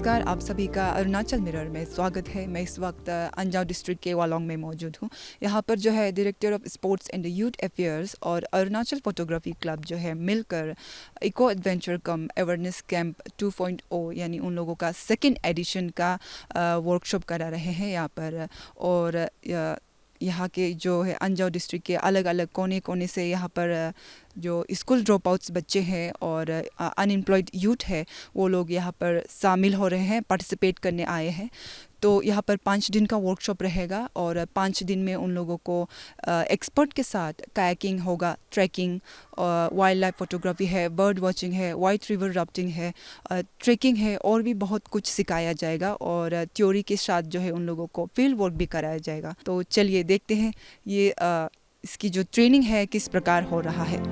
नमस्कार, आप सभी का अरुणाचल मिरर में स्वागत है। मैं इस वक्त अंजाव डिस्ट्रिक्ट के वालोंग में मौजूद हूँ। यहाँ पर जो है director of sports and youth affairs और अरुणाचल फोटोग्राफी क्लब जो है मिलकर इको एडवेंचर कम अवेयरनेस कैंप 2.0 यानी उन लोगों का सेकेंड एडिशन का वर्कशॉप करा रहे हैं यहाँ पर। और यहाँ के जो है अंजाव डिस्ट्रिक्ट के अलग अलग कोने कोने से यहाँ पर जो स्कूल ड्रॉप आउट्स बच्चे हैं और अनएम्प्लॉयड यूथ है वो लोग यहाँ पर शामिल हो रहे हैं, पार्टिसिपेट करने आए हैं। तो यहाँ पर 5 दिन का वर्कशॉप रहेगा और 5 दिन में उन लोगों को एक्सपर्ट के साथ कायाकिंग होगा, ट्रैकिंग, वाइल्ड लाइफ फोटोग्राफी है, बर्ड वॉचिंग है, वाइट रिवर राफ्टिंग है, ट्रैकिंग है और भी बहुत कुछ सिखाया जाएगा। और थ्योरी के साथ जो है उन लोगों को फील्ड वर्क भी कराया जाएगा। तो चलिए देखते हैं ये इसकी जो ट्रेनिंग है किस प्रकार हो रहा है।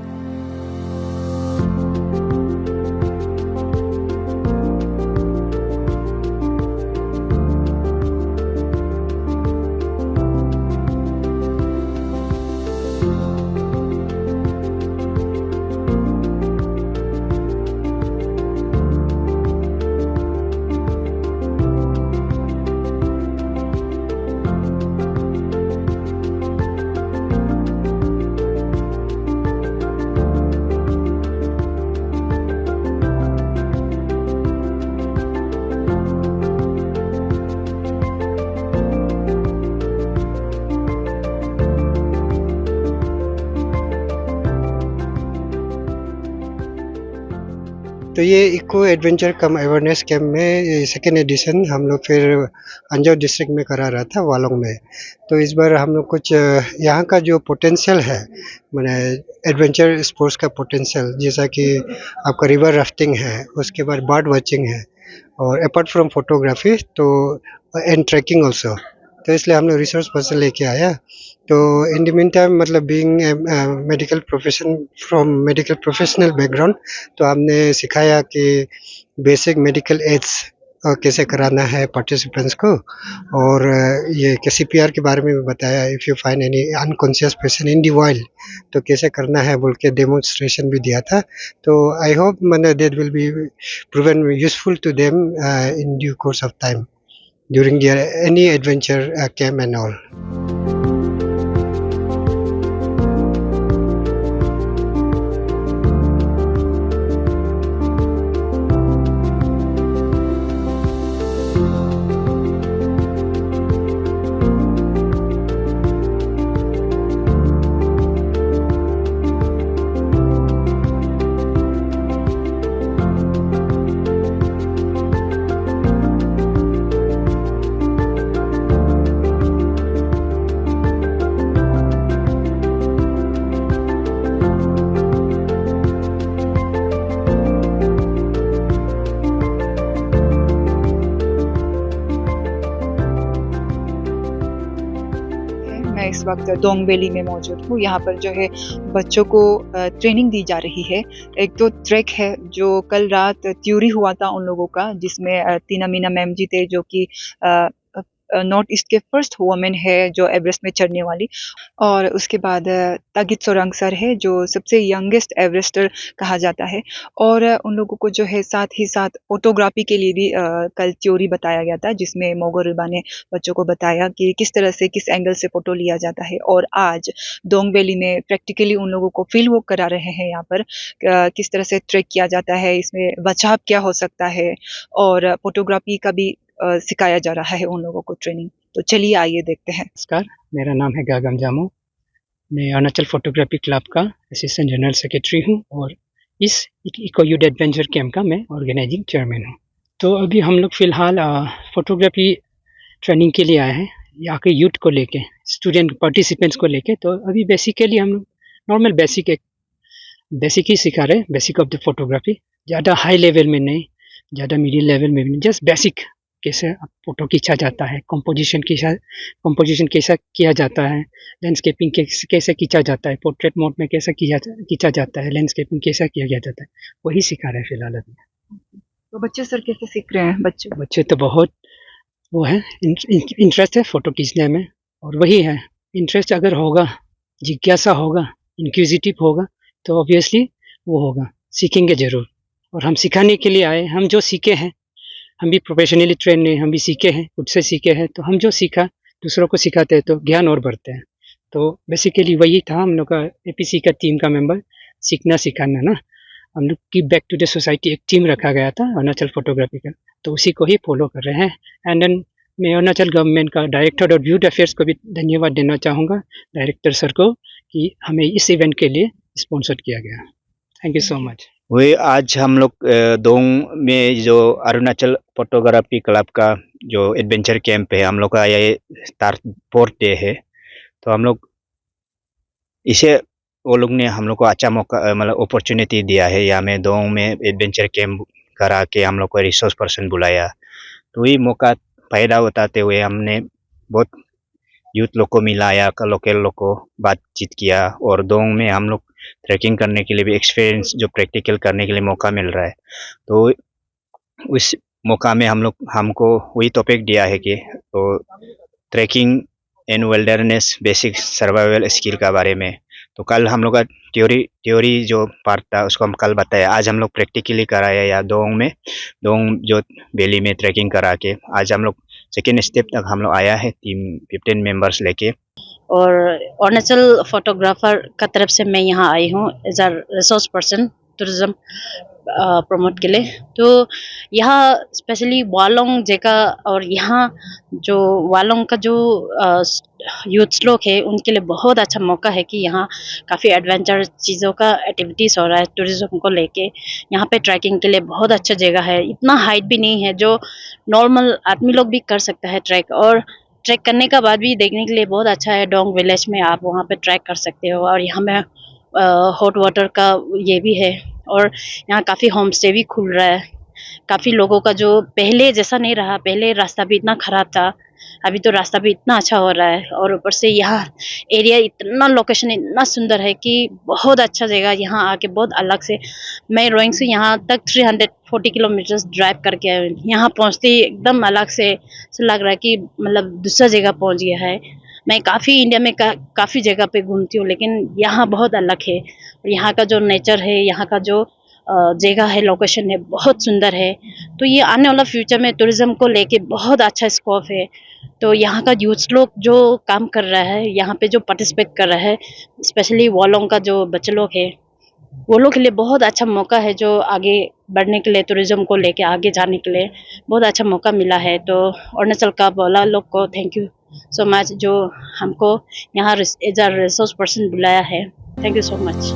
तो ये इको एडवेंचर कम अवेयरनेस कैंप में सेकेंड एडिशन हम लोग फिर अंजाव डिस्ट्रिक्ट में करा रहा था वालोंग में। तो इस बार हम लोग कुछ यहाँ का जो पोटेंशियल है मैंने एडवेंचर स्पोर्ट्स का पोटेंशियल, जैसा कि आपका रिवर राफ्टिंग है, उसके बाद बर्ड वॉचिंग है और अपार्ट फ्रॉम फोटोग्राफी तो एंड ट्रैकिंग ऑल्सो। तो इसलिए हम लोग रिसर्च पर्सन लेके आया। तो इन द मीन टाइम मतलब being medical profession from medical professional background, तो हमने सिखाया कि बेसिक मेडिकल एड्स कैसे कराना है पार्टिसिपेंट्स को। और ये के सीपीआर के बारे में भी बताया, if you find any unconscious patient in the wild तो कैसे करना है बोल के डेमोन्स्ट्रेशन भी दिया था। तो आई होप मैंने that will be proven useful to them in due course of time during their any adventure camp and all. मैं इस वक्त दोंग वैली में मौजूद हूँ। यहाँ पर जो है बच्चों को ट्रेनिंग दी जा रही है। एक तो ट्रैक है जो कल रात थ्योरी हुआ था उन लोगों का, जिसमें तीना मीना मैम जी थे जो कि नॉर्थ ईस्ट के फर्स्ट वुमेन है जो एवरेस्ट में चढ़ने वाली। और उसके बाद तागित सोरंग सर है जो सबसे यंगेस्ट एवरेस्टर कहा जाता है। और उन लोगों को जो है साथ ही साथ फोटोग्राफी के लिए भी कल थ्योरी बताया गया था, जिसमें मोगो रिबा ने बच्चों को बताया कि किस तरह से किस एंगल से फोटो लिया जाता है। और आज दोंग वैली में प्रैक्टिकली उन लोगों को फील्ड वर्क करा रहे हैं यहाँ पर, किस तरह से ट्रैक किया जाता है, इसमें बचाव क्या हो सकता है और फोटोग्राफी का भी सिखाया जा रहा है उन लोगों को ट्रेनिंग। तो चलिए आइए देखते हैं। नमस्कार, मेरा नाम है गागम जामो। मैं अरुणाचल फोटोग्राफी क्लब का असिस्टेंट जनरल सेक्रेटरी हूँ और इस इको यूथ एडवेंचर कैंप का मैं ऑर्गेनाइजिंग चेयरमैन हूँ। तो अभी हम लोग फ़िलहाल फोटोग्राफी ट्रेनिंग के लिए आए हैं यहाँ के यूथ को लेके, स्टूडेंट पार्टिसिपेंट्स को लेके। तो अभी बेसिकली हम लोग नॉर्मल बेसिक ही सिखा रहे हैं, बेसिक ऑफ द फोटोग्राफी। ज़्यादा हाई लेवल में नहीं, ज़्यादा मीडियम लेवल में भी नहीं, जस्ट बेसिक कैसे फ़ोटो खींचा जाता है, कंपोजिशन कैसा किया जाता है, लैंडस्केपिंग कैसे खींचा जाता है, पोर्ट्रेट मोड में कैसे खींचा जाता है, लैंडस्केपिंग कैसा किया जाता है, वही सिखा रहे हैं फिलहाल अभी। तो बच्चे सर कैसे सीख रहे हैं? बच्चे तो बहुत वो है, इंटरेस्ट है फ़ोटो खींचने में। और वही है, इंटरेस्ट अगर होगा, जिज्ञासा होगा, इंक्विजिटिव होगा तो ऑब्वियसली वो होगा, सीखेंगे ज़रूर। और हम सिखाने के लिए आए, हम जो सीखे हैं हम भी प्रोफेशनली ट्रेन नहीं, हम भी सीखे हैं, खुद से सीखे हैं, तो हम जो सीखा दूसरों को सिखाते हैं तो ज्ञान और बढ़ते हैं। तो बेसिकली वही था हम लोग का एपीसी का टीम का मेंबर, सीखना सिखाना ना। हम लोग की बैक टू द सोसाइटी एक टीम रखा गया था अरुणाचल फोटोग्राफी का, तो उसी को ही फॉलो कर रहे हैं। एंड देन मैं अरुणाचल गवर्नमेंट का डायरेक्टर और यूथ अफेयर्स को भी धन्यवाद देना चाहूँगा, डायरेक्टर सर को, कि हमें इस इवेंट के लिए स्पॉन्सर किया गया। Thank you so much. वही आज हम लोग दोंग में जो अरुणाचल फोटोग्राफी क्लब का जो एडवेंचर कैंप है, हम लोग का ये फोर्थ डे है। तो हम लोग इसे वो लोग ने हम लोग को अच्छा मौका मतलब अपॉर्चुनिटी दिया है। यहाँ में दोंग में एडवेंचर कैंप करा के हम लोग को रिसोर्स पर्सन बुलाया, तो वही मौका फायदा उठाते हुए हमने बहुत यूथ लोग को मिलाया, लोकल लोग को बातचीत किया, और दोंग में हम लोग ट्रैकिंग करने के लिए भी एक्सपीरियंस जो प्रैक्टिकल करने के लिए मौका मिल रहा है। तो उस मौका में हमको वही टॉपिक दिया है कि तो trekking and wilderness basic survival skill का बारे में। तो कल हम लोग का थ्योरी जो पार्ट था उसको हम कल बताया, आज हम लोग प्रैक्टिकली कराया या दोंग जो वैली में ट्रैकिंग करा के आज हम लोग सेकेंड स्टेप तक हम लोग आया है, टीम 15 मेंबर्स लेके। और अरुणाचल फोटोग्राफर का तरफ से मैं यहाँ आई हूँ as a resource person tourism promote के लिए। तो यहाँ स्पेशली वालोंग जगह और यहाँ जो वालोंग का जो यूथ लोग है उनके लिए बहुत अच्छा मौका है कि यहाँ काफ़ी एडवेंचर चीज़ों का एक्टिविटीज़ हो रहा है टूरिज्म को लेके। यहाँ पे ट्रैकिंग के लिए बहुत अच्छा जगह है, इतना हाइट भी नहीं है, जो नॉर्मल आदमी लोग भी कर सकता है ट्रैक। और ट्रैक करने का बाद भी देखने के लिए बहुत अच्छा है। डोंग विलेज में आप वहाँ पे ट्रैक कर सकते हो, और यहाँ में हॉट वाटर का ये भी है, और यहाँ काफ़ी होम स्टे भी खुल रहा है। काफ़ी लोगों का जो पहले जैसा नहीं रहा, पहले रास्ता भी इतना ख़राब था, अभी तो रास्ता भी इतना अच्छा हो रहा है। और ऊपर से यहाँ एरिया इतना लोकेशन इतना सुंदर है कि बहुत अच्छा जगह। यहाँ आके बहुत अलग से, मैं रोइंग से यहाँ तक 340 किलोमीटर ड्राइव करके आया हूँ। यहाँ पहुँचते ही एकदम अलग से लग रहा है कि मतलब दूसरा जगह पहुँच गया है। मैं काफ़ी इंडिया में काफ़ी जगह पे घूमती हूँ, लेकिन यहाँ बहुत अलग है। यहाँ का जो नेचर है, यहाँ का जो जगह है, लोकेशन है, बहुत सुंदर है। तो ये आने वाला फ्यूचर में टूरिज्म को लेके बहुत अच्छा स्कोप है। तो यहाँ का यूथ लोग जो काम कर रहा है, यहाँ पे जो पार्टिसिपेट कर रहा है, स्पेशली वालों का जो बच्चे लोग है, वो लोग के लिए बहुत अच्छा मौका है, जो आगे बढ़ने के लिए, टूरिज्म को लेके आगे जाने के लिए बहुत अच्छा मौका मिला है। तो अरुणाचल का वाला लोग को थैंक यू सो मच, जो हमको यहाँ एज अ रिसोर्स पर्सन बुलाया है। Thank you so much.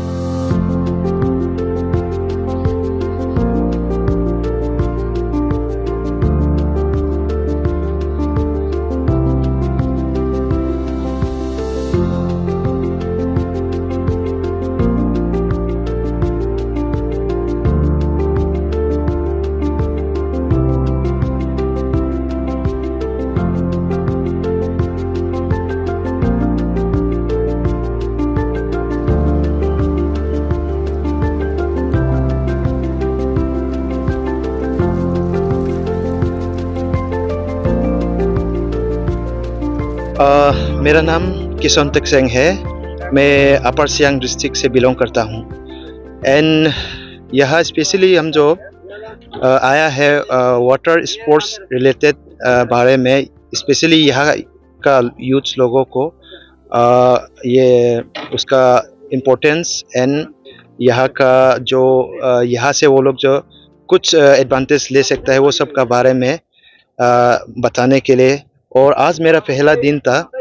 मेरा नाम किशन तकसेंग है। मैं अपर सियांग डिस्ट्रिक्ट से बिलोंग करता हूँ। एंड यहाँ स्पेशली हम जो आया है वाटर स्पोर्ट्स रिलेटेड बारे में, स्पेशली यहाँ का यूथ लोगों को ये उसका इम्पोर्टेंस एंड यहाँ का जो यहाँ से वो लोग जो कुछ एडवांटेज ले सकता है वो सब का बारे में बताने के लिए। और आज मेरा पहला दिन था,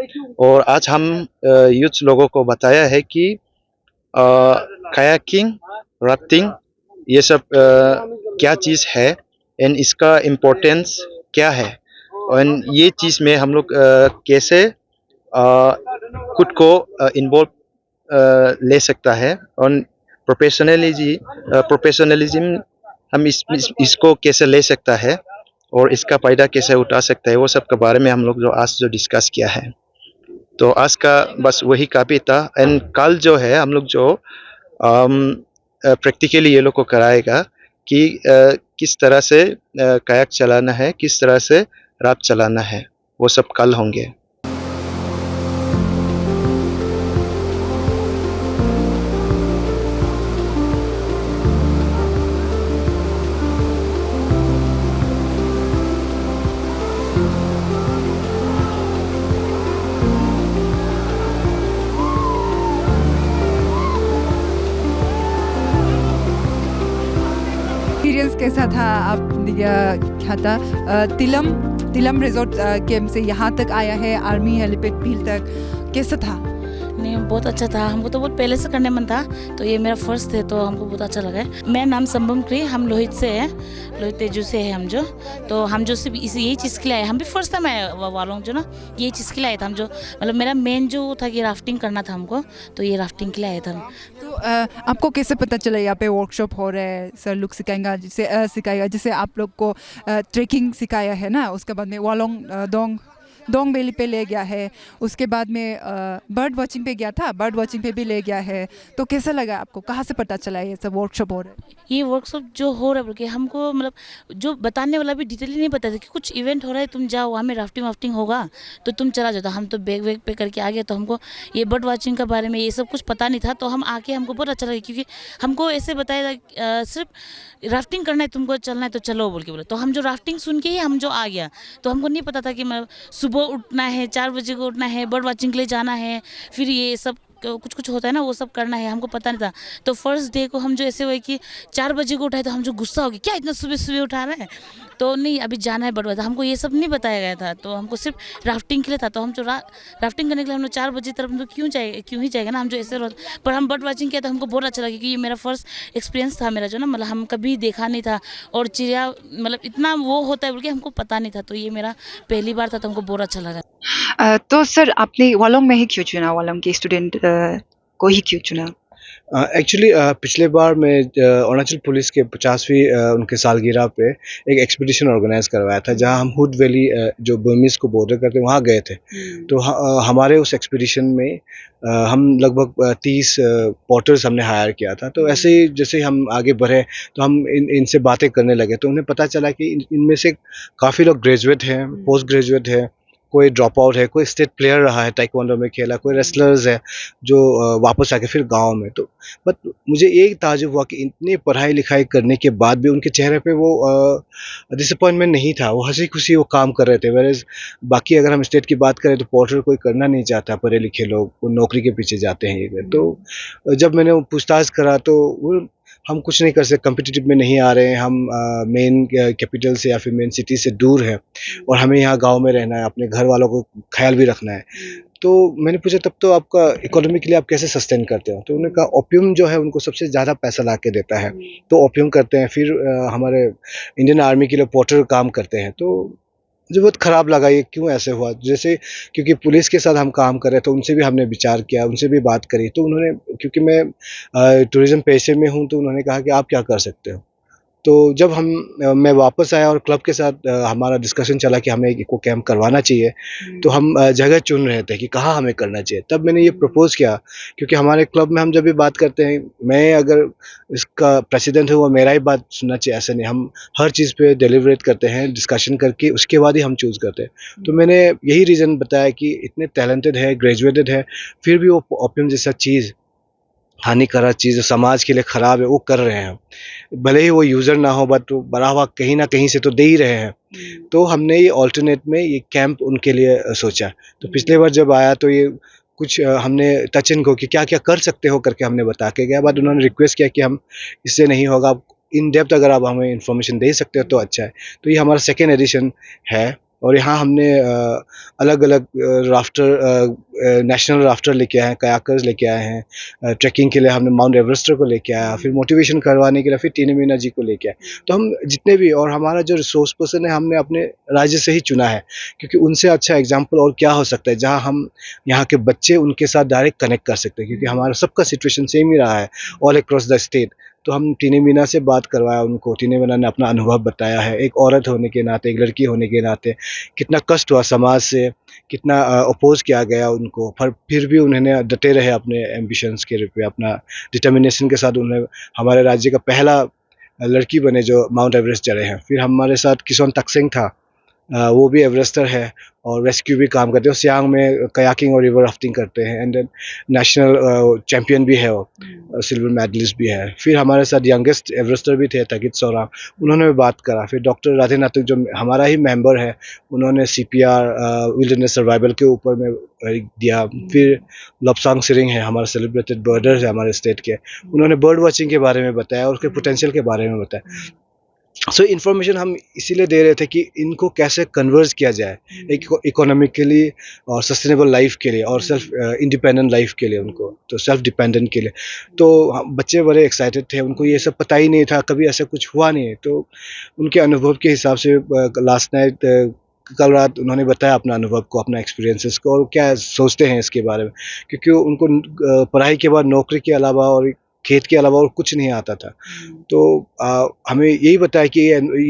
और आज हम यूथ लोगों को बताया है कि कायाकिंग, राफ्टिंग ये सब क्या चीज़ है एंड इसका इम्पोर्टेंस क्या है, और ये चीज़ में हम लोग कैसे खुद को इन्वॉल्व ले सकता है, और प्रोफेशनलिज्म हम इसको कैसे ले सकता है और इसका फ़ायदा कैसे उठा सकता है, वो सब के बारे में हम लोग जो आज जो डिस्कस किया है। तो आज का बस वही काफ़ी था। एंड कल जो है हम लोग जो प्रैक्टिकली ये लोग को कराएगा कि किस तरह से कायाक चलाना है, किस तरह से राफ्ट चलाना है, वो सब कल होंगे। कैसा था? आप क्या था तिलम रिजॉर्ट कैंप से यहाँ तक आया है, आर्मी हेलीपैड भील तक, कैसा था? नहीं, बहुत अच्छा था। हमको तो बहुत पहले से करने मन था, तो ये मेरा फर्स्ट है, तो हमको बहुत अच्छा लगा है। मेरा नाम संभम क्री, हम लोहित से है, लोहित तेजू से है हम जो। तो हम जो सिर्फ इसी यही चीज़ के लिए आए, हम भी फर्स्ट टाइम आए वालों जो ना, यही चीज़ के लिए आए थे हम जो, मतलब मेरा मेन जो था कि राफ्टिंग करना था हमको, तो ये राफ्टिंग के लिए आए थे हम। तो आपको कैसे पता चला यहाँ पे वर्कशॉप हो रहा है, सर लोग सिखाएगा जैसे आप लोग को ट्रेकिंग सिखाया है ना, उसके बाद में वालोंग दोंग वैली पे ले गया है, उसके बाद में बर्ड वॉचिंग पे गया था, बर्ड वॉचिंग पे भी ले गया है, तो कैसा लगा आपको? कहाँ से पता चला ये सब वर्कशॉप हो रहा है? ये वर्कशॉप जो हो रहा है बल्कि हमको मतलब जो बताने वाला भी डिटेल नहीं पता था कि कुछ इवेंट हो रहा है, तुम जाओ वहाँ में राफ्टिंग होगा तो तुम चला जाता। हम तो बैग वैग पे करके आ गए, तो हमको ये बर्ड वॉचिंग के बारे में ये सब कुछ पता नहीं था, तो हम आके हमको बहुत अच्छा लगा, क्योंकि हमको ऐसे बताया था सिर्फ राफ्टिंग करना है, तुमको चलना है तो चलो बोल के बोले। तो हम जो राफ्टिंग सुन के ही हम जो आ गया, तो हमको नहीं पता था कि मतलब सुबह उठना है, 4 बजे को उठना है, बर्ड वॉचिंग के लिए जाना है, फिर ये सब कुछ होता है ना, वो सब करना है, हमको पता नहीं था। तो फर्स्ट डे को हम जो ऐसे हुए कि 4 बजे को उठाए, तो हम जो गुस्सा हो गया, क्या इतना सुबह सुबह उठा रहे हैं, तो नहीं अभी जाना है बर्ड वॉचिंग, हमको ये सब नहीं बताया गया था, तो हमको सिर्फ राफ्टिंग के लिए था। तो हम जो राफ्टिंग करने के लिए हम लोग 4 बजे तरफ हम लोग क्यों ही जाएगा ना, हम जो ऐसे पर हम बर्ड वॉचिंग किया तो हमको बहुत अच्छा लगा, क्योंकि ये मेरा फर्स्ट एक्सपीरियंस था मेरा जो ना, मतलब हम कभी देखा नहीं था, और चिड़िया मतलब इतना वो होता है बल्कि हमको पता नहीं था, तो ये मेरा पहली बार था, तो हमको बहुत अच्छा लगा। तो सर आपने वालोंग में ही क्यों चुना, वालोंग के स्टूडेंट को ही क्यों चुना? एक्चुअली पिछले बार मैं अरुणाचल पुलिस के 50वीं उनके सालगिरह पे एक एक्सपीडिशन ऑर्गेनाइज करवाया था, जहां हम हुड वैली जो बर्मीज को बॉर्डर करते वहाँ गए थे। तो हमारे उस एक्सपीडिशन में हम लगभग 30 पोर्टर्स हमने हायर किया था। तो ऐसे ही जैसे हम आगे बढ़े, तो हम इनसे बातें करने लगे, तो उन्हें पता चला कि इनमें से काफ़ी लोग ग्रेजुएट हैं, पोस्ट ग्रेजुएट है, कोई ड्रॉप आउट है, कोई स्टेट प्लेयर रहा है, ताइक्वांडो में खेला, कोई रेसलर्स है जो वापस आके फिर गांव में। तो बट मुझे एक ताजुब हुआ कि इतनी पढ़ाई लिखाई करने के बाद भी उनके चेहरे पे वो डिसअपॉइंटमेंट नहीं था, वो हंसी खुशी वो काम कर रहे थे। वेरएज बाकी अगर हम स्टेट की बात करें तो पोर्टर कोई करना नहीं चाहता, पढ़े लिखे लोग वो नौकरी के पीछे जाते हैं। तो जब मैंने वो पूछताछ करा, तो वो हम कुछ नहीं कर सकते, कम्पिटिटिव में नहीं आ रहे हैं, हम मेन कैपिटल से या फिर मेन सिटी से दूर हैं, और हमें यहाँ गांव में रहना है, अपने घर वालों को ख्याल भी रखना है। तो मैंने पूछा, तब तो आपका इकोनॉमी के लिए आप कैसे सस्टेन करते हो? तो उन्होंने कहा ओपियम जो है उनको सबसे ज़्यादा पैसा ला के देता है, तो ओपियम करते हैं। फिर हमारे इंडियन आर्मी के लिए पोर्टर काम करते हैं। तो मुझे बहुत ख़राब लगा ये क्यों ऐसे हुआ, जैसे क्योंकि पुलिस के साथ हम काम कर रहे, तो उनसे भी हमने विचार किया, उनसे भी बात करी, तो उन्होंने, क्योंकि मैं टूरिज़्म पेशे में हूँ, तो उन्होंने कहा कि आप क्या कर सकते हो। तो जब मैं वापस आया और क्लब के साथ हमारा डिस्कशन चला कि हमें एक इको कैंप करवाना चाहिए, तो हम जगह चुन रहे थे कि कहाँ हमें करना चाहिए। तब मैंने ये प्रपोज़ किया, क्योंकि हमारे क्लब में हम जब भी बात करते हैं, मैं अगर इसका प्रेसिडेंट हूँ, वो मेरा ही बात सुनना चाहिए, ऐसा नहीं। हम हर चीज़ पे डेलिब्रेट करते हैं, डिस्कशन करके उसके बाद ही हम चूज़ करते हैं। तो मैंने यही रीज़न बताया कि इतने टैलेंटेड है, ग्रेजुएटेड है, फिर भी वो ओपियम जैसा चीज़, हानिकारक चीज़ समाज के लिए ख़राब है, वो कर रहे हैं। भले ही वो यूज़र ना हो, बट बढ़ावा कहीं न कहीं से तो दे ही रहे हैं। तो हमने ये अल्टरनेट में ये कैंप उनके लिए सोचा। तो पिछले बार जब आया, तो ये कुछ हमने टच एंड गो कि क्या-क्या कर सकते हो करके हमने बता के गया। बट उन्होंने रिक्वेस्ट किया कि हम इससे नहीं होगा, आप इन डेप्थ अगर आप हमें इन्फॉर्मेशन दे सकते हो तो अच्छा है। तो ये हमारा सेकंड एडिशन है, और यहाँ हमने अलग-अलग नेशनल राफ्टर लेके आए हैं, कयाकर्स लेके आए हैं, ट्रैकिंग के लिए हमने माउंट एवरेस्टर को लेके आया, फिर मोटिवेशन करवाने के लिए फिर टीना मीना जी को लेके आए। तो हम जितने भी, और हमारा जो रिसोर्स पर्सन है, हमने अपने राज्य से ही चुना है, क्योंकि उनसे अच्छा एग्जाम्पल और क्या हो सकता है, जहाँ हम यहाँ के बच्चे उनके साथ डायरेक्ट कनेक्ट कर सकते हैं, क्योंकि हमारा सबका सिचुएशन सेम ही रहा है ऑल अक्रॉस द स्टेट। तो हम टीना मीना से बात करवाया उनको, टीना मीना ने अपना अनुभव बताया है, एक औरत होने के नाते, एक लड़की होने के नाते कितना कष्ट हुआ समाज से, कितना अपोज किया गया उनको, पर फिर भी उन्होंने डटे रहे अपने एम्बिशंस के पे, अपना डिटर्मिनेशन के साथ उन्हें हमारे राज्य का पहला लड़की बने जो माउंट एवरेस्ट चढ़े हैं। फिर हमारे साथ किसोन तकसेंग था, वो भी एवरेस्टर है और रेस्क्यू भी काम करते हैं, सियांग में कयाकिंग और रिवर राफ्टिंग करते हैं, एंड देन नेशनल चैम्पियन भी है, वो सिल्वर मेडलिस्ट भी है। फिर हमारे साथ यंगेस्ट एवरेस्टर भी थे तगित सोरांग, उन्होंने भी बात करा। फिर डॉक्टर राधे नातुक जो हमारा ही मेंबर है, उन्होंने CPR विल्डरनेस सर्वाइवल के ऊपर में दिया। फिर लॉपसांग सिरिंग है, हमारे सेलिब्रेटेड बर्डर है हमारे स्टेट के, उन्होंने बर्ड वॉचिंग के बारे में बताया और उसके पोटेंशियल के बारे में बताया। सो इन्फॉर्मेशन हम इसीलिए दे रहे थे कि इनको कैसे कन्वर्ज किया जाए एक इकोनॉमिकली और सस्टेनेबल लाइफ के लिए और सेल्फ इंडिपेंडेंट लाइफ के लिए, उनको तो सेल्फ डिपेंडेंट के लिए। तो बच्चे बड़े एक्साइटेड थे, उनको ये सब पता ही नहीं था, कभी ऐसा कुछ हुआ नहीं है। तो उनके अनुभव के हिसाब से लास्ट नाइट कल रात उन्होंने बताया अपना अनुभव को, अपना एक्सपीरियंसेस को, और क्या सोचते हैं इसके बारे में, क्योंकि उनको पढ़ाई के बाद नौकरी के अलावा और खेत के अलावा और कुछ नहीं आता था। तो हमें यही बताया कि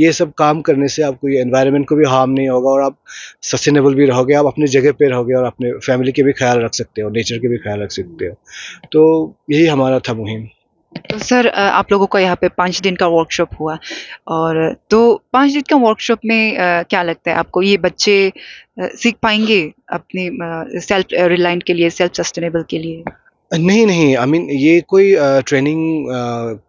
ये सब काम करने से आपको ये एनवायरनमेंट को भी हार्म नहीं होगा और आप सस्टेनेबल भी रहोगे, आप अपनी जगह पे रहोगे और अपने फैमिली के भी ख्याल रख सकते हो, नेचर के भी ख्याल रख सकते हो। तो यही हमारा था मुहिम। तो सर आप लोगों का यहाँ पे 5 दिन का वर्कशॉप हुआ, और तो 5 दिन का वर्कशॉप में क्या लगता है आपको, ये बच्चे सीख पाएंगे अपनी सेल्फ रिलायंट के लिए, सेल्फ सस्टेनेबल के लिए? नहीं, आई मीन ये कोई ट्रेनिंग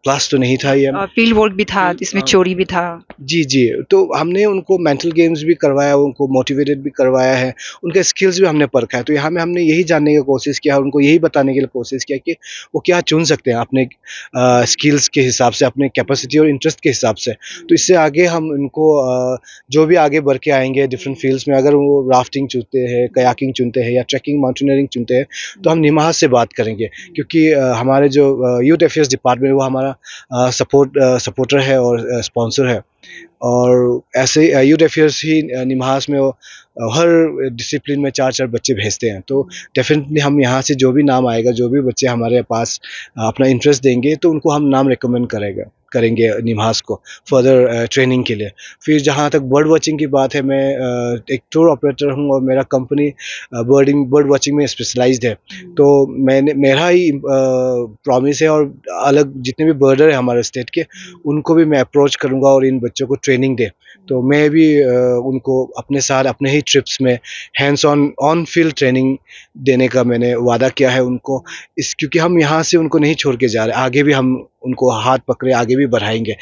क्लास तो नहीं था ये। फील्ड वर्क भी था, इसमें चोरी भी था। जी, तो हमने उनको मेंटल गेम्स भी करवाया, उनको मोटिवेटेड भी करवाया है, उनके स्किल्स भी हमने परखा है। तो यहाँ में हमने यही जानने की कोशिश किया, उनको यही बताने के लिए कोशिश किया कि वो क्या चुन सकते हैं अपने स्किल्स के हिसाब से, अपने कैपेसिटी और इंटरेस्ट के हिसाब से। तो इससे आगे हम उनको जो भी आगे बढ़ के आएंगे डिफरेंट फील्ड्स में, अगर वो राफ्टिंग चुनते हैं, कयाकिंग चुनते हैं या ट्रैकिंग माउंटेनियरिंग चुनते हैं, तो हम निमाह से बात करेंगे, क्योंकि हमारे जो यूथ अफेयर्स डिपार्टमेंट वो हमारा सपोर्टर है और स्पॉन्सर है। और ऐसे यूथ अफेयर्स ही निमास में वो हर डिसिप्लिन में 4-4 बच्चे भेजते हैं। तो डेफिनेटली हम यहाँ से जो भी नाम आएगा, जो भी बच्चे हमारे पास अपना इंटरेस्ट देंगे, तो उनको हम नाम रिकमेंड करेंगे निमास को फर्दर ट्रेनिंग के लिए। फिर जहाँ तक बर्ड वॉचिंग की बात है, मैं एक टूर ऑपरेटर हूँ और मेरा कंपनी बर्ड वॉचिंग में स्पेशलाइज्ड है। तो मेरा ही प्रॉमिस है, और अलग जितने भी बर्डर है हमारे स्टेट के, उनको भी मैं अप्रोच करूँगा और इन बच्चों को ट्रेनिंग दे। तो मैं भी उनको अपने साथ अपने ही ट्रिप्स में हैंड्स ऑन फील्ड ट्रेनिंग देने का मैंने वादा किया है उनको, क्योंकि हम यहाँ से उनको नहीं छोड़ के जा रहे, आगे भी हम उनको हाथ पकड़े आगे भी बढ़ाएंगे।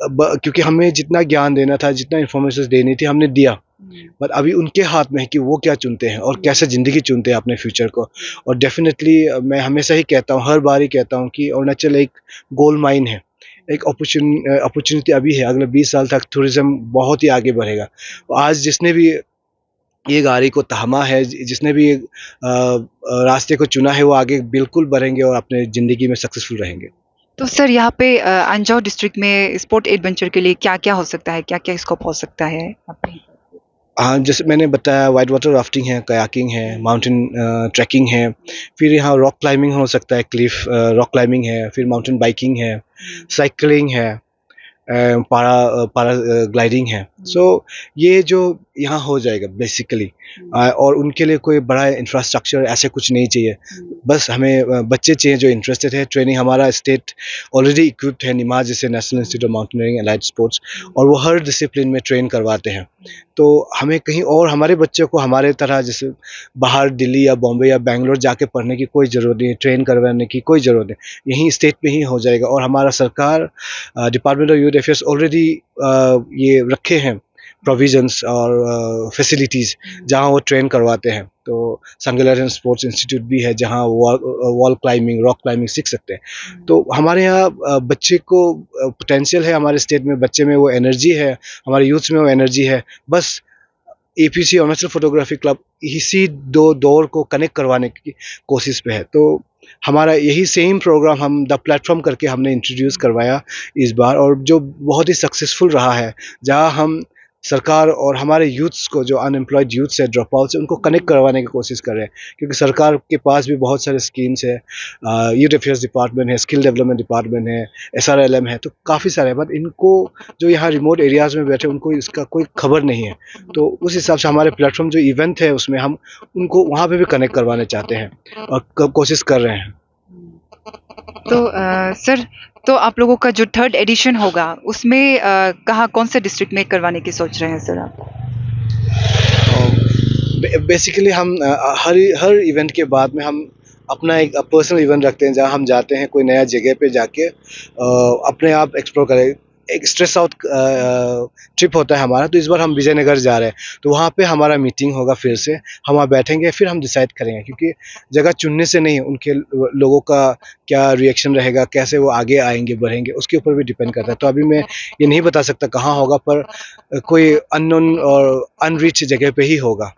क्योंकि हमें जितना ज्ञान देना था, जितना इन्फॉर्मेशन देनी थी, हमने दिया, बट अभी उनके हाथ में है कि वो क्या चुनते हैं और कैसे ज़िंदगी चुनते हैं अपने फ्यूचर को। और डेफिनेटली मैं हमेशा ही कहता हूँ, हर बार ही कहता हूँ कि अरुणाचल एक गोल्ड माइन है, एक अपॉर्चुनिटी अभी है, अगले 20 साल तक टूरिज्म बहुत ही आगे बढ़ेगा। आज जिसने भी ये गाड़ी को थामा है, जिसने भी रास्ते को चुना है, वो आगे बिल्कुल बढ़ेंगे और अपने ज़िंदगी में सक्सेसफुल रहेंगे। तो सर यहाँ पे अंजाव डिस्ट्रिक्ट में स्पोर्ट एडवेंचर के लिए क्या-क्या हो सकता है? क्या-क्या स्कोप हो सकता है आपके? हाँ, जैसे मैंने बताया, वाइट वाटर राफ्टिंग है, कयाकिंग है, माउंटेन ट्रैकिंग है, फिर यहाँ रॉक क्लाइंबिंग हो सकता है, क्लिफ रॉक क्लाइंबिंग है, फिर माउंटेन बाइकिंग है, साइकिलिंग है, पारा ग्लाइडिंग है। सो ये जो यहाँ हो जाएगा बेसिकली, और उनके लिए कोई बड़ा इंफ्रास्ट्रक्चर ऐसे कुछ नहीं चाहिए, बस हमें बच्चे चाहिए जो इंटरेस्टेड है। ट्रेनिंग हमारा स्टेट ऑलरेडी इक्विप्ड है, निमास जैसे national institute of mountaineering and light sports, और वो हर डिसिप्लिन में ट्रेन करवाते हैं। तो हमें कहीं और हमारे बच्चों को हमारे तरह जैसे बाहर दिल्ली या बॉम्बे या बेंगलोर जाके पढ़ने की कोई ज़रूरत नहीं है, ट्रेन करवाने की कोई ज़रूरत नहीं, यहीं स्टेट में ही हो जाएगा। और हमारा सरकार department of youth affairs already ये रखे हैं प्रोविजंस और फैसिलिटीज़ जहाँ वो ट्रेन करवाते हैं। तो संगलरन स्पोर्ट्स इंस्टीट्यूट भी है जहाँ वॉल क्लाइंबिंग, रॉक क्लाइंबिंग सीख सकते हैं। तो हमारे यहाँ बच्चे को पोटेंशियल है, हमारे स्टेट में बच्चे में वो एनर्जी है, हमारे यूथ में वो एनर्जी है। बस APC अरुणाचल फोटोग्राफी क्लब इसी दो दौर को कनेक्ट करवाने की कोशिश पे है। तो हमारा यही सेम प्रोग्राम हम द प्लेटफॉर्म करके हमने इंट्रोड्यूस करवाया इस बार, और जो बहुत ही सक्सेसफुल रहा है, जहाँ हम सरकार और हमारे यूथ्स को, जो अनएम्प्लॉयड यूथ्स है, ड्रॉप आउट से, उनको कनेक्ट करवाने की कोशिश कर रहे हैं। क्योंकि सरकार के पास भी बहुत सारे स्कीम्स है, यूथ अफेयर्स डिपार्टमेंट है, स्किल डेवलपमेंट डिपार्टमेंट है, SRLM है, तो काफ़ी सारे हैं, बट इनको जो यहाँ रिमोट एरियाज़ में बैठे उनको इसका कोई खबर नहीं है। तो उस हिसाब से हमारे प्लेटफॉर्म जो इवेंट है उसमें हम उनको वहाँ पे भी कनेक्ट करवाने चाहते हैं और कोशिश कर रहे हैं। तो सर, तो आप लोगों का जो 3rd एडिशन होगा उसमें कहाँ, कौन से डिस्ट्रिक्ट में करवाने की सोच रहे हैं सर आप? बेसिकली हम हर इवेंट के बाद में हम अपना एक पर्सनल इवेंट रखते हैं, जहाँ हम जाते हैं कोई नया जगह पे जाके अपने आप एक्सप्लोर करें। एक स्ट्रेस आउट ट्रिप होता है हमारा। तो इस बार हम विजयनगर जा रहे हैं, तो वहाँ पे हमारा मीटिंग होगा, फिर से हम वहाँ बैठेंगे, फिर हम डिसाइड करेंगे, क्योंकि जगह चुनने से नहीं, उनके लोगों का क्या रिएक्शन रहेगा, कैसे वो आगे आएंगे बढ़ेंगे, उसके ऊपर भी डिपेंड करता है। तो अभी मैं ये नहीं बता सकता कहाँ होगा, पर कोई अननोन और अनरीच जगह पे ही होगा।